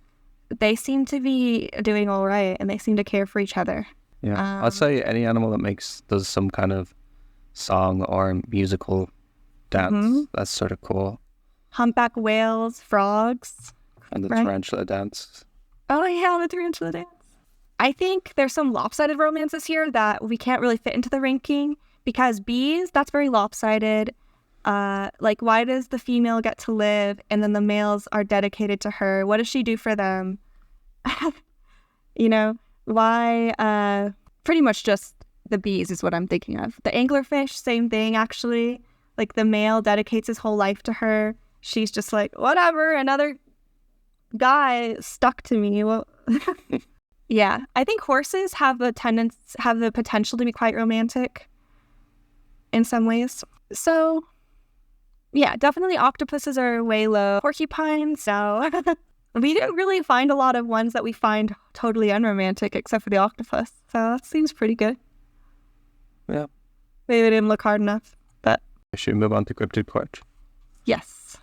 they seem to be doing all right and they seem to care for each other. Yeah. I'd say any animal that does some kind of song or musical dance, that's sort of cool. Humpback whales, frogs. And the tarantula dance. Oh yeah, the tarantula dance. I think there's some lopsided romances here that we can't really fit into the ranking because bees, that's very lopsided. Like, why does the female get to live and then the males are dedicated to her? What does she do for them? You know, why? Pretty much just the bees is what I'm thinking of. The anglerfish, same thing, actually. Like, the male dedicates his whole life to her. She's just like, whatever, another guy stuck to me. Well... Yeah, I think horses have the potential to be quite romantic in some ways. So, yeah, definitely octopuses are way low. Porcupines, no. We didn't really find a lot of ones that we find totally unromantic except for the octopus. So that seems pretty good. Yeah. Maybe we didn't look hard enough, but... Should we move on to Cryptid Court? Yes.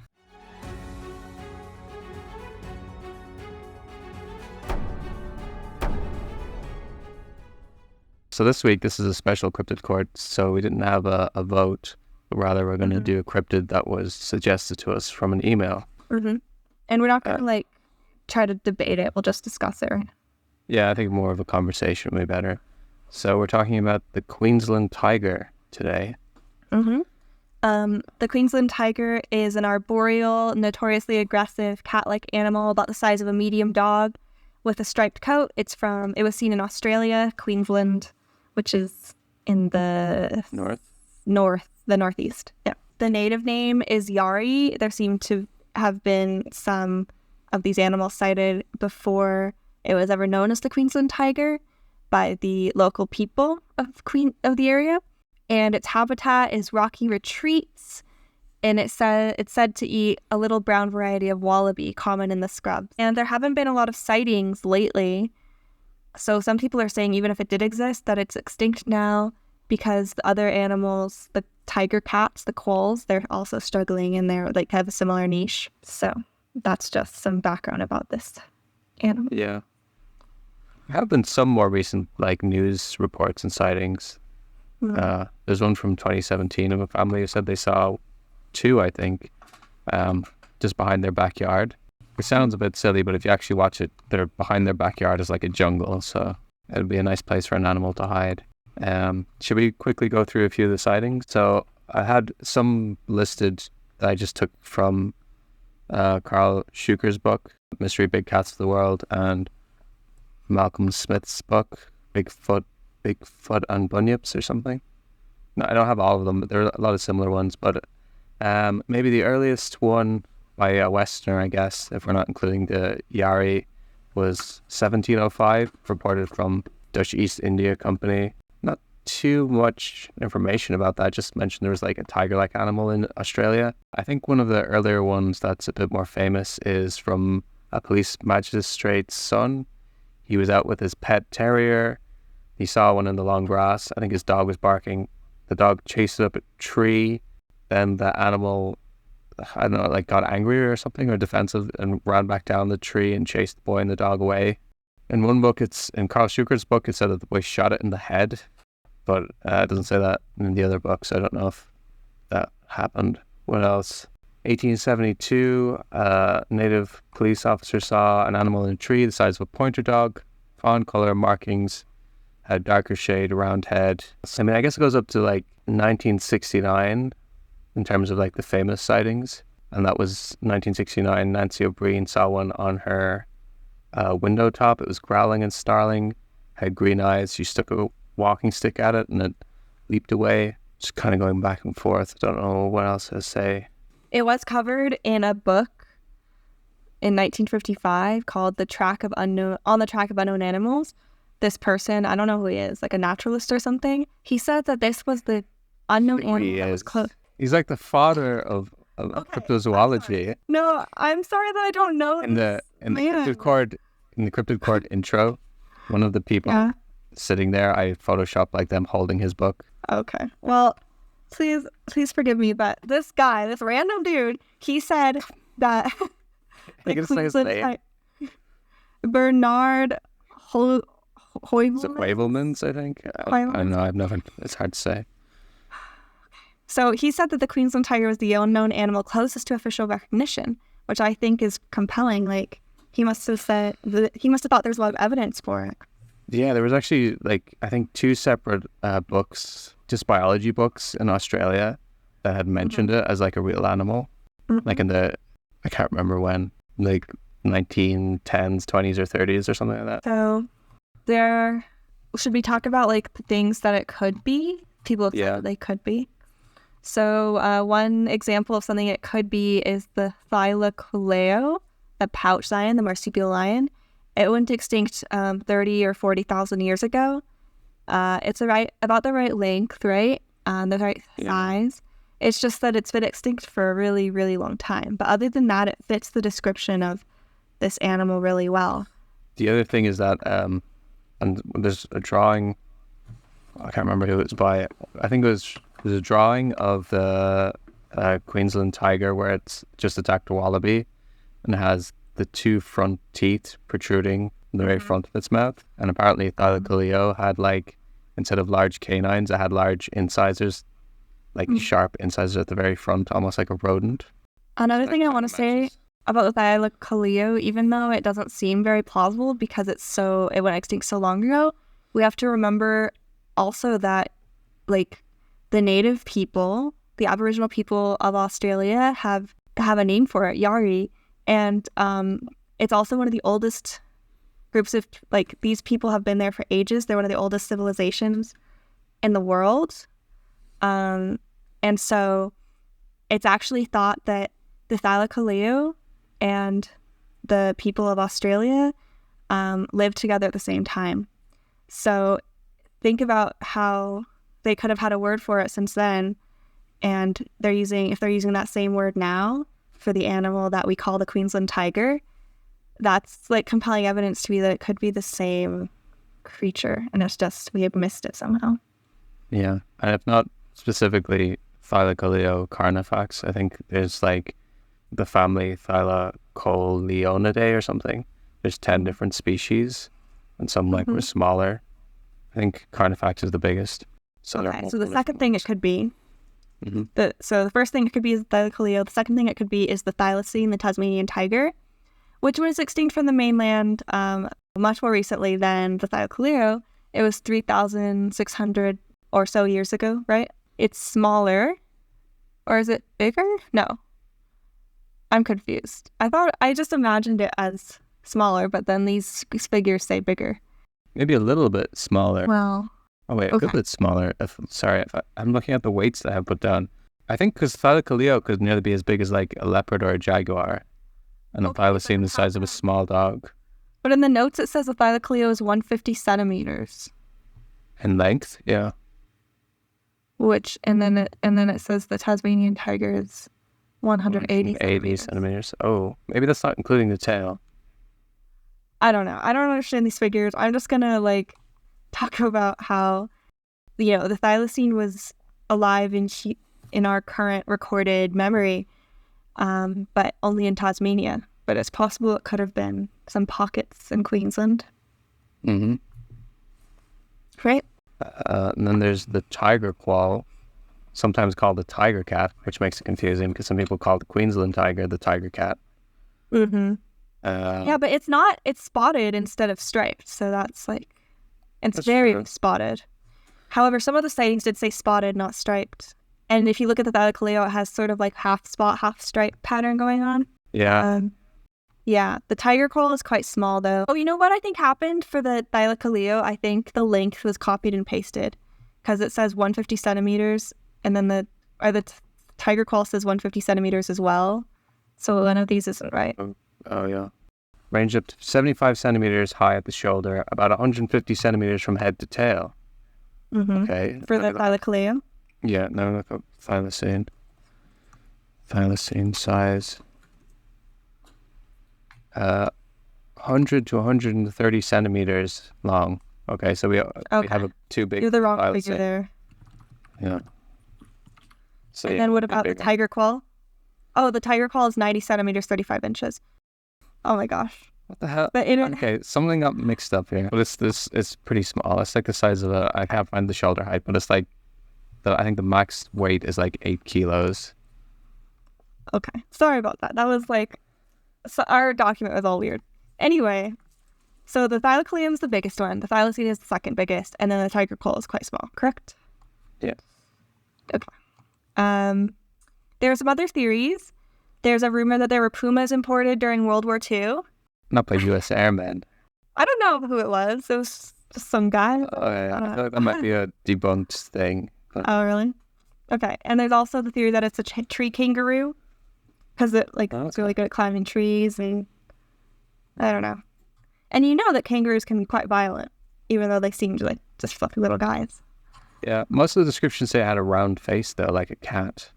So this week, this is a special Cryptid Court, so we didn't have a vote, but rather we're going to do a cryptid that was suggested to us from an email. Mm-hmm. And we're not going to, try to debate it. We'll just discuss it, right? Yeah, I think more of a conversation would be better. So we're talking about the Queensland tiger today. Mm-hmm. The Queensland tiger is an arboreal, notoriously aggressive cat-like animal about the size of a medium dog with a striped coat. It was seen in Australia, Queensland, which is in the northeast. Yeah. The native name is Yari. There seem to have been some of these animals sighted before it was ever known as the Queensland tiger by the local people of the area. And its habitat is rocky retreats, and it's said to eat a little brown variety of wallaby common in the scrub. And there haven't been a lot of sightings lately. So some people are saying even if it did exist, that it's extinct now because the other animals, the tiger cats, the quolls, they're also struggling and they're have a similar niche. So that's just some background about this animal. Yeah. There have been some more recent news reports and sightings. There's one from 2017 of a family who said they saw 2, I think, just behind their backyard. It sounds a bit silly, but if you actually watch it, they're behind their backyard is like a jungle, so it'd be a nice place for an animal to hide. Should we quickly go through a few of the sightings? So I had some listed that I just took from Carl Schuker's book, Mystery Big Cats of the World, and Malcolm Smith's book, Bigfoot and Bunyips or something. No, I don't have all of them, but there are a lot of similar ones. But maybe the earliest one by a Westerner, I guess, if we're not including the Yari, was 1705, reported from Dutch East India Company. Not too much information about that, just mentioned there was a tiger-like animal in Australia. I think one of the earlier ones that's a bit more famous is from a police magistrate's son. he was out with his pet terrier. He saw one in the long grass. I think his dog was barking. The dog chased it up a tree. Then the animal, I don't know, like got angry or something, or defensive, and ran back down the tree and chased the boy and the dog away. In one book, in Carl Schuchert's book, it said that the boy shot it in the head, but it doesn't say that in the other books. I don't know if that happened. What else? 1872, a native police officer saw an animal in a tree the size of a pointer dog, fawn color, markings, had darker shade, round head. I mean, I guess it goes up to like 1969 in terms of like the famous sightings. And that was 1969. Nancy O'Brien saw one on her window top. It was growling and snarling, had green eyes. She stuck a walking stick at it and it leaped away. Just kind of going back and forth. I don't know what else to say. It was covered in a book in 1955 called On the Track of Unknown Animals. This person, I don't know who he is, like a naturalist or something. He said that this was the unknown animal that was close. He's like the father of cryptozoology. No, I'm sorry that I don't know. In the Cryptid Court intro, one of the people sitting there, I photoshopped like them holding his book. Okay. Well, please forgive me, but this guy, this random dude, he said that I can say his name. Bernard Hoyvelmans, I think. I don't know. It's hard to say. So he said that the Queensland tiger was the unknown animal closest to official recognition, which I think is compelling. Like, he must have thought there was a lot of evidence for it. Yeah, there was actually, like, I think 2 separate books, just biology books in Australia that had mentioned it as, like, a real animal. Like I can't remember when, like 1910s, 20s, or 30s or something like that. So should we talk about, like, the things that it could be? People have said that they could be. So one example of something it could be is the thylacoleo, the pouch lion, the marsupial lion. It went extinct 30 or 40,000 years ago. It's about the right length, right? The right size. It's just that it's been extinct for a really, really long time. But other than that, it fits the description of this animal really well. The other thing is that, and there's a drawing, I can't remember who it's by. I think there's a drawing of the Queensland tiger where it's just attacked a wallaby and it has the 2 front teeth protruding in the very front of its mouth. And apparently thylacoleo had, like, instead of large canines, it had large incisors, like sharp incisors at the very front, almost like a rodent. Another thing I want to say about the thylacoleo, even though it doesn't seem very plausible because it went extinct so long ago, we have to remember also that, like, the native people, the Aboriginal people of Australia have a name for it, Yari. And it's also one of the oldest groups of, like, these people have been there for ages. They're one of the oldest civilizations in the world. And so it's actually thought that the thylacoleo and the people of Australia lived together at the same time. So think about how they could have had a word for it since then. And if they're using that same word now for the animal that we call the Queensland tiger, that's, like, compelling evidence to me that it could be the same creature, and it's just we have missed it somehow. Yeah, and if not specifically Thylacoleo carnifex, I think there's, like, the family Thylacoleonidae or something. There's 10 different species, and some, like, were smaller. I think carnifex is the biggest. So the second thing it could be, so the first thing it could be is Thylacoleo. The second thing it could be is the thylacine, the Tasmanian tiger, which was extinct from the mainland much more recently than the Thylacoleo. It was 3,600 or so years ago, right? It's smaller, or is it bigger? No, I'm confused. I just imagined it as smaller, but then these figures say bigger. Maybe a little bit smaller. Well. Oh wait, a little bit smaller. I'm looking at the weights that I have put down. I think because Thylacoleo could nearly be as big as, like, a leopard or a jaguar, and a thylacine the size of a small dog. But in the notes it says the Thylacoleo is 150 centimeters in length. Yeah. And then it says the Tasmanian tiger is 180 centimeters. Oh, maybe that's not including the tail. I don't know. I don't understand these figures. I'm just gonna like talk about how, you know, the thylacine was alive in our current recorded memory, but only in Tasmania. But it's possible it could have been some pockets in Queensland. Mm-hmm. Right? And then there's the tiger quoll, sometimes called the tiger cat, which makes it confusing because some people call the Queensland tiger the tiger cat. Mm-hmm. Yeah, but it's not. It's spotted instead of striped, so that's like, it's very true. spotted. However, some of the sightings did say spotted, not striped. And if you look at the thylacoleo, it has sort of like half spot, half stripe pattern going on. Yeah. Yeah, the tiger quoll is quite small though. Oh, you know what I think happened for the thylacoleo? I think the length was copied and pasted because it says 150 centimeters, and then the tiger quoll says 150 centimeters as well. So one of these isn't right. Oh yeah. Range up to 75 centimeters high at the shoulder, about 150 centimeters from head to tail. Mm-hmm. Okay. For the thylacoleo? Yeah, now look up thylacine. Thylacine size. 100 to 130 centimeters long. Okay, so we have a too big. You're the wrong thylacine. figure there. Yeah. So, and then what about the tiger quoll? Oh, the tiger quoll is 90 centimeters, 35 inches. Oh my gosh. What the hell? But okay, something got mixed up here. But it's pretty small. It's like the size of I can't find the shoulder height, but it's like I think the max weight is like 8 kilos. Okay, sorry about that. That was like, so our document was all weird. Anyway, so the thylacoleum is the biggest one. The thylacine is the second biggest, and then the tiger quoll is quite small. Correct? Yeah. Okay. There are some other theories. There's a rumor that there were pumas imported during World War II. Not by U.S. airmen. I don't know who it was. It was just some guy. Oh, yeah. I feel like that might be a debunked thing. But... Oh, really? Okay. And there's also the theory that it's a tree kangaroo because it's really good at climbing trees, and I don't know. And you know that kangaroos can be quite violent, even though they seem like just fluffy little guys. Yeah. Most of the descriptions say it had a round face, though, like a cat.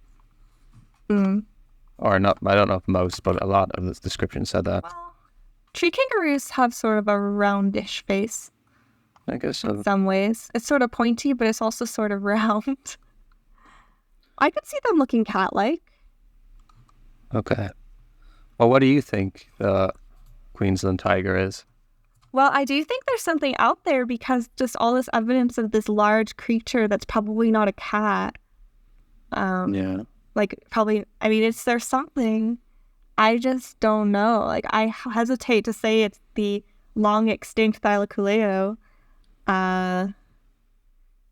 Mm. Or not, I don't know if most, but a lot of the description said that. Well, tree kangaroos have sort of a roundish face. I guess so. In some ways. It's sort of pointy, but it's also sort of round. I could see them looking cat-like. Okay. Well, what do you think the Queensland tiger is? Well, I do think there's something out there because just all this evidence of this large creature that's probably not a cat. Yeah. Like, probably, I mean, there's something. I just don't know. Like, I hesitate to say it's the long extinct thylacoleo. But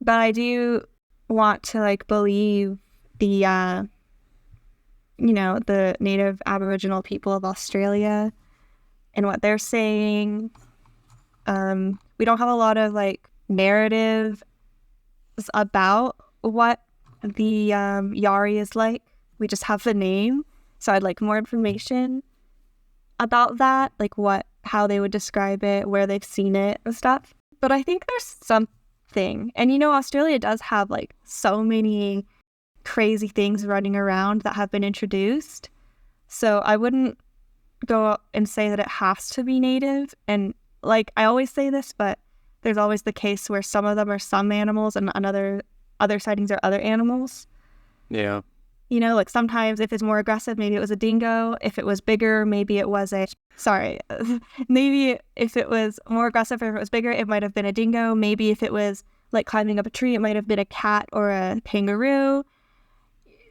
I do want to, like, believe the, the native Aboriginal people of Australia and what they're saying. We don't have a lot of, like, narrative about what the Yari is like. We just have the name, so I'd like more information about that, like how they would describe it, where they've seen it and stuff. But I think there's something, and Australia does have like so many crazy things running around that have been introduced, so I wouldn't go and say that it has to be native. And like I always say this, but there's always the case where some of them are some animals and other sightings are other animals. Yeah. Like sometimes if it's more aggressive, maybe it was a dingo. If it was bigger, maybe it was maybe if it was more aggressive or if it was bigger, it might have been a dingo. Maybe if it was like climbing up a tree, it might have been a cat or a kangaroo.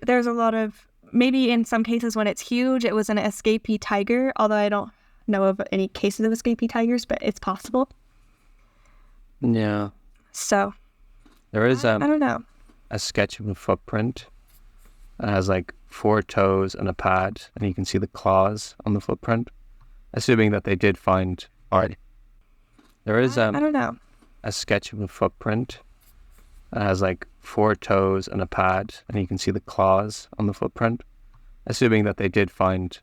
There's a lot of, maybe in some cases when it's huge, it was an escapee tiger, although I don't know of any cases of escapee tigers, but it's possible. Yeah. So there is I don't know. A sketch of a footprint. It has like 4 toes and a pad, and you can see the claws on the footprint. Assuming that they did find art. There is I don't know. A sketch of a footprint. It has like 4 toes and a pad, and you can see the claws on the footprint. Assuming that they did find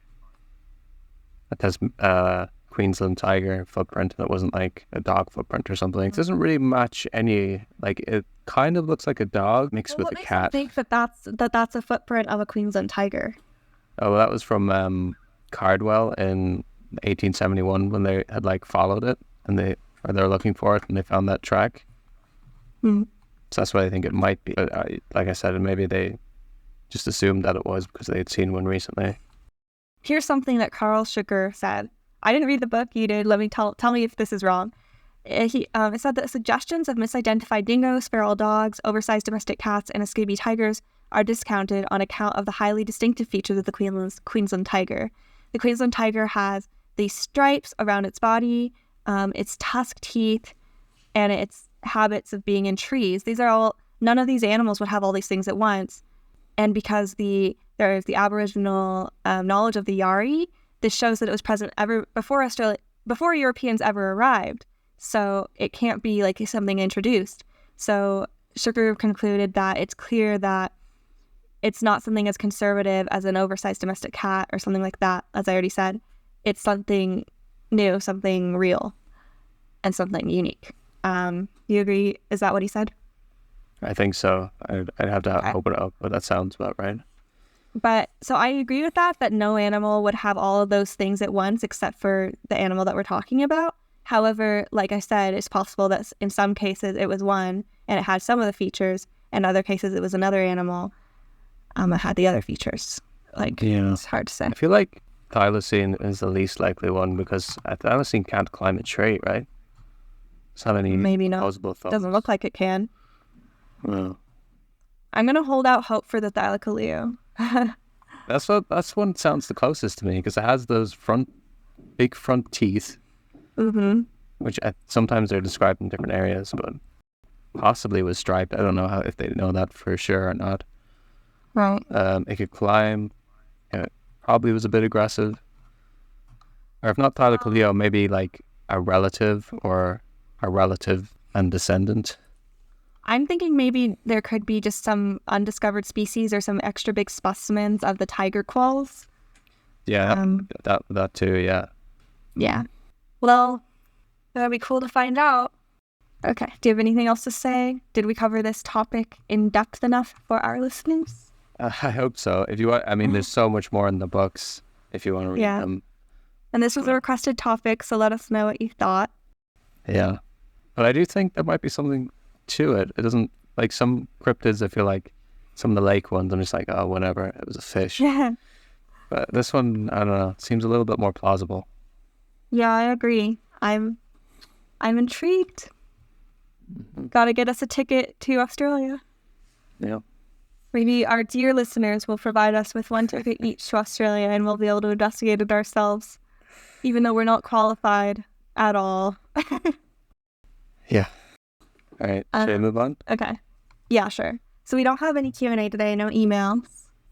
a Queensland tiger footprint, and it wasn't like a dog footprint or something. It doesn't really match any, like, it kind of looks like a dog mixed with a cat. I think that's a footprint of a Queensland tiger. Oh, well, that was from Cardwell in 1871 when they had like followed it and they were looking for it and they found that track. Mm. So that's what I think it might be. But like I said, maybe they just assumed that it was because they had seen one recently. Here's something that Carl Sugar said. I didn't read the book, you did. Let me tell me if this is wrong. It said that suggestions of misidentified dingoes, feral dogs, oversized domestic cats, and escapee tigers are discounted on account of the highly distinctive features of the Queensland tiger. The Queensland tiger has these stripes around its body, its tusk teeth, and its habits of being in trees. None of these animals would have all these things at once. And because there is the Aboriginal knowledge of the Yari, this shows that it was present before Europeans ever arrived. So it can't be like something introduced. So Sugar concluded that it's clear that it's not something as conservative as an oversized domestic cat or something like that, as I already said. It's something new, something real, and something unique. You agree? Is that what he said? I think so. I'd have to open it up, but that sounds about right. But so I agree with that no animal would have all of those things at once except for the animal that we're talking about. However, like I said, it's possible that in some cases it was one and it had some of the features, and other cases it was another animal that had the other features. It's hard to say. I feel like thylacine is the least likely one because a thylacine can't climb a tree, right? Does have any Maybe not. plausible thoughts? Doesn't look like it can. No. I'm gonna hold out hope for the thylacoleo. That's one sounds the closest to me because it has those big front teeth, which sometimes they're described in different areas, but possibly was striped. I don't know if they know that for sure or not. Right. It could climb. It probably was a bit aggressive, or if not thylacoleo, maybe like a relative and descendant. I'm thinking maybe there could be just some undiscovered species or some extra big specimens of the tiger quolls. Yeah, that too, yeah. Yeah. Well, that'd be cool to find out. Okay. Do you have anything else to say? Did we cover this topic in depth enough for our listeners? I hope so. If you want, there's so much more in the books if you want to read them. And this was a requested topic, so let us know what you thought. Yeah. But I do think there might be something to it. It doesn't, like some cryptids, I feel like some of the lake ones, I'm just like, oh, whatever, it was a fish. Yeah. But this one, I don't know, seems a little bit more plausible. Yeah, I agree. I'm intrigued. Gotta get us a ticket to Australia. Yeah. Maybe our dear listeners will provide us with one ticket each to Australia and we'll be able to investigate it ourselves, even though we're not qualified at all. Yeah. All right. Should I move on? Okay. Yeah, sure. So we don't have any Q&A today, no emails.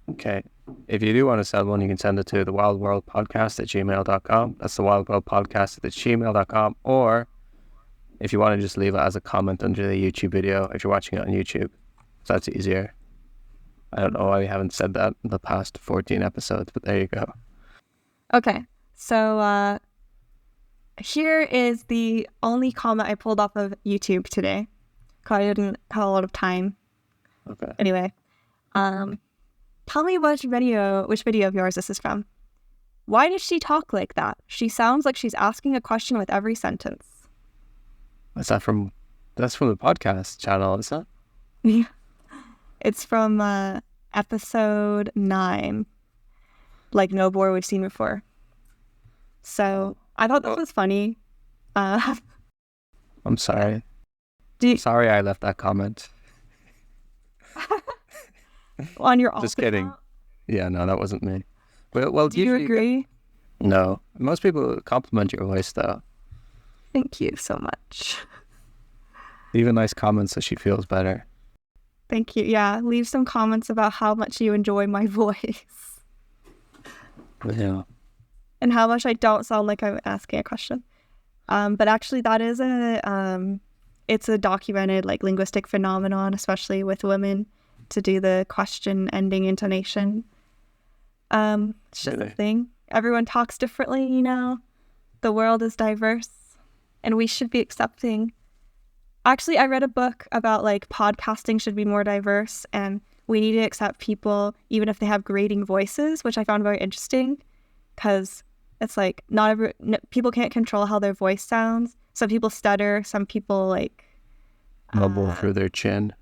Okay. If you do want to send one, you can send it to thewildworldpodcast@gmail.com. That's thewildworldpodcast@gmail.com. Or if you want to just leave it as a comment under the YouTube video, if you're watching it on YouTube. So that's easier. I don't know why we haven't said that in the past 14 episodes, but there you go. Okay. So here is the only comment I pulled off of YouTube today, because I didn't have a lot of time. Okay. Anyway, tell me which video of yours this is from. Why does she talk like that? She sounds like she's asking a question with every sentence. That's from the podcast channel, is that? Yeah. It's from episode 9, like no bore we've seen before. So I thought this was funny. I'm sorry. Sorry I left that comment. On your Just kidding. Account? Yeah, no, that wasn't me. Well, do you agree? No. Most people compliment your voice, though. Thank you so much. Leave a nice comment so she feels better. Thank you. Yeah, leave some comments about how much you enjoy my voice. Yeah. And how much I don't sound like I'm asking a question. But actually that is it's a documented like linguistic phenomenon, especially with women, to do the question ending intonation. It's just a thing. Everyone talks differently, you know. The world is diverse and we should be accepting. Actually, I read a book about like podcasting should be more diverse and we need to accept people even if they have grating voices, which I found very interesting because It's like people can't control how their voice sounds. Some people stutter. Some people like mumble through their chin.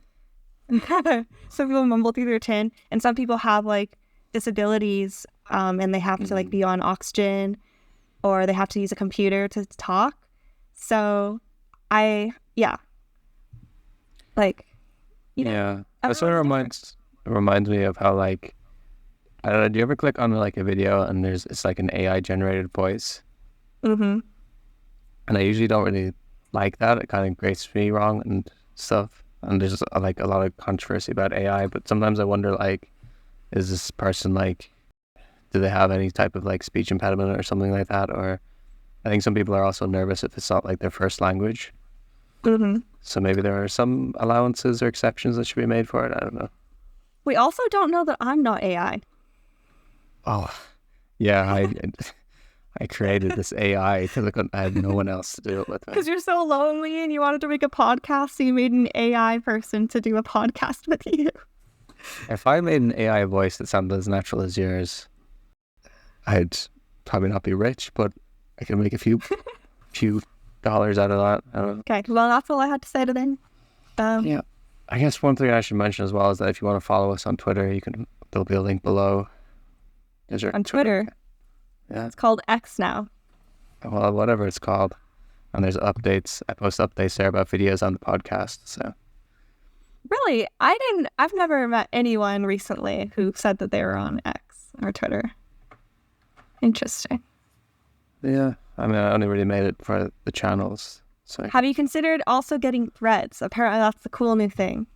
some people mumble through their chin, and some people have like disabilities, and they have to like be on oxygen, or they have to use a computer to talk. So like, yeah, that sort of reminds me of how like, I don't know, do you ever click on like a video and it's like an AI generated voice? Mm-hmm. And I usually don't really like that. It kind of grates me wrong and stuff. And there's like a lot of controversy about AI, but sometimes I wonder like, is this person like, do they have any type of like speech impediment or something like that? Or I think some people are also nervous if it's not like their first language. Mm-hmm. So maybe there are some allowances or exceptions that should be made for it. I don't know. We also don't know that I'm not AI. Oh, yeah. I created this AI because I had no one else to do it with me. Because you're so lonely and you wanted to make a podcast, so you made an AI person to do a podcast with you. If I made an AI voice that sounded as natural as yours, I'd probably not be rich, but I could make a few dollars out of that. I don't know. Okay, well, that's all I had to say to them. Yeah. I guess one thing I should mention as well is that if you want to follow us on Twitter, there'll be a link below. Is there on Twitter? Yeah. It's called X now. Well, whatever it's called. And there's updates. I post updates there about videos on the podcast. So. Really? I've never met anyone recently who said that they were on X or Twitter. Interesting. Yeah. I mean, I only really made it for the channels. So. Have you considered also getting Threads? Apparently that's the cool new thing.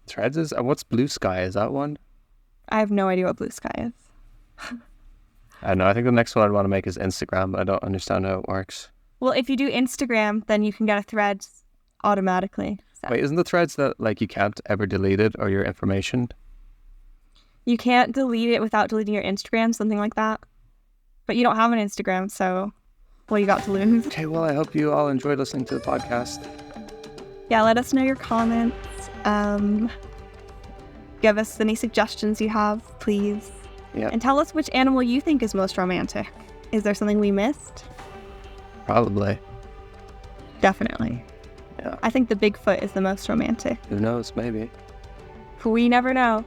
Threads is... what's Blue Sky? Is that one? I have no idea what Blue Sky is. I don't know. I think the next one I'd want to make is Instagram, but I don't understand how it works. Well, if you do Instagram, then you can get a Threads automatically. So. Wait, isn't the Threads that like you can't ever delete it or your information? You can't delete it without deleting your Instagram, something like that. But you don't have an Instagram, so what you got to lose? Okay, well, I hope you all enjoyed listening to the podcast. Yeah, let us know your comments. Give us any suggestions you have, please. Yeah. And tell us which animal you think is most romantic. Is there something we missed? Probably. Definitely. Yeah. I think the Bigfoot is the most romantic. Who knows? Maybe. We never know.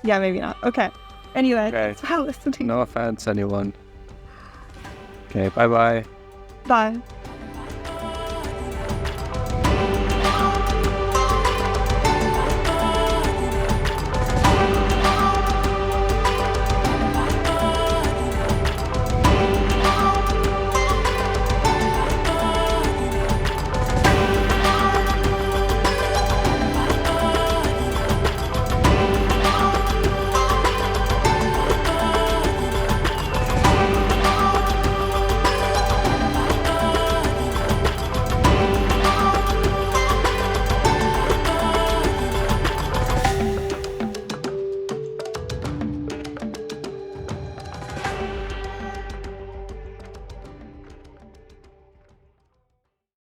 Yeah, maybe not. Okay. Anyway, thanks for listening. No offense, anyone. Okay, bye-bye. Bye.